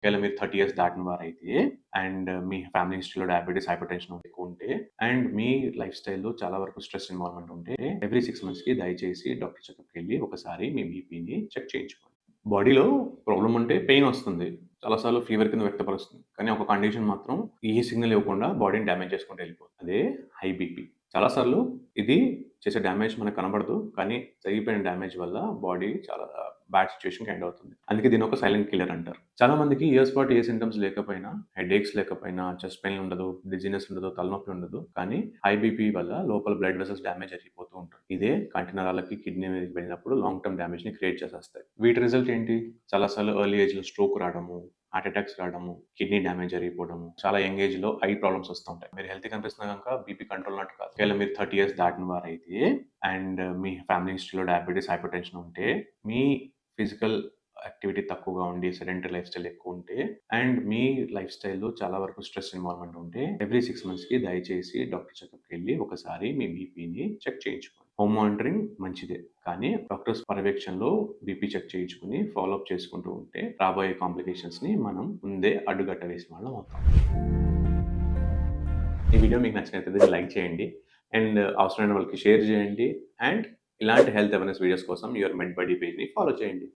ఒకవేళ మీరు 30 ఇయర్స్ దాటిన వారైతే అండ్ మీ ఫ్యామిలీ హిస్టరీలో డయాబెటిస్, హైపర్‌టెన్షన్ ఎక్కువ ఉంటే అండ్ మీ లైఫ్ స్టైల్‌లో చాలా వరకు స్ట్రెస్ ఇన్వాల్వ్‌మెంట్ ఉంటే ఎవ్రీ 6 మంత్స్‌కి దయచేసి డాక్టర్ చెకప్‌కెళ్ళి ఒకసారి మీ బీపీని చెక్ చేయించుకోండి. బాడీలో ప్రాబ్లమ్ ఉంటే పెయిన్ వస్తుంది. చాలా సార్లు ఫీవర్ కింద వ్యక్తపరుస్తుంది. కానీ ఒక కండిషన్ మాత్రం ఏ సిగ్నల్ ఇవ్వకుండా బాడీని డ్యామేజ్ చేసుకుంటూ వెళ్ళిపోతుంది. అదే హై బీపీ. చాలా సార్లు ఇది చేసే డ్యామేజ్ మనకు కనబడదు. కానీ జరిగిపోయిన డ్యామేజ్ వల్ల బాడీ చాలా బ్యాడ్ సిట్యుయేషన్‌కి ఎండ్ అవుతుంది. అందుకే దీన్ని ఒక సైలెంట్ కిల్లర్ అంటారు. చాలా మందికి ఇయర్స్ పాటు ఏ సింప్టమ్స్ లేకపోయినా, హెడేక్స్ లేకపోయినా, చెస్ట్ పెయిన్ ఉండదు, డిజీనెస్ ఉండదు, తలనొప్పి ఉండదు. కానీ హై బీపీ వల్ల లోపల బ్లడ్ వెసెల్స్ డ్యామేజ్ అయిపోతూ ఉంటుంది. ఇదే కంటి నరాలకి, కిడ్నీ మీదకి వెళ్ళినప్పుడు లాంగ్ టర్మ్ డ్యామేజ్‌ని క్రియేట్ చేసేస్తాయి. వీటి రిజల్ట్ ఏంటి? చాలా సార్లు ఎర్లీ ఏజ్‌లో స్ట్రోక్ రావడము, హార్ట్ అటాక్స్ రావడము, కిడ్నీ డ్యామేజ్ జరిగిపోవడము, చాలా యంగ్ ఏజ్‌లో ఐ ప్రాబ్లమ్స్ వస్తుంటాయి. మీరు హెల్తీ కనిపిస్తున్నా గనుక బీపీ కంట్రోల్ ఉన్నట్టు కాదు. ఒకవేళ మీరు 30 ఇయర్స్ దాటిన వారైతే అండ్ మీ ఫ్యామిలీ హిస్టరీలో డయాబెటిస్, హైపర్‌టెన్షన్ ఉంటే, మీ ఫిజికల్ యాక్టివిటీ తక్కువగా ఉండి, సెడెంటరీ లైఫ్ స్టైల్ ఎక్కువ ఉంటే అండ్ మీ లైఫ్ స్టైల్‌లో చాలా వరకు స్ట్రెస్ ఇన్వాల్వ్‌మెంట్ ఉంటే ఎవ్రీ 6 మంత్స్‌కి దయచేసి డాక్టర్ చెకప్‌కెళ్ళి ఒకసారి మీ బీపీని చెక్ చేయించుకోండి. హోమ్ మానిటరింగ్ మంచిదే. కానీ డాక్టర్స్ పర్యవేక్షణలో బీపీ చెక్ చేయించుకొని ఫాలో అప్ చేసుకుంటూ ఉంటే రాబోయే కాంప్లికేషన్స్‌ని మనం ముందే అడ్డుకట్ట వేసిన వాళ్ళం అవుతాం. ఈ వీడియో మీకు నచ్చినట్లయితే లైక్ చేయండి అండ్ అవసరమైన వాళ్ళకి షేర్ చేయండి అండ్ ఇలాంటి హెల్త్ అవేర్‌నెస్ వీడియోస్ కోసం యువర్ మెడ్ బడీ పేజ్‌ని ఫాలో చేయండి.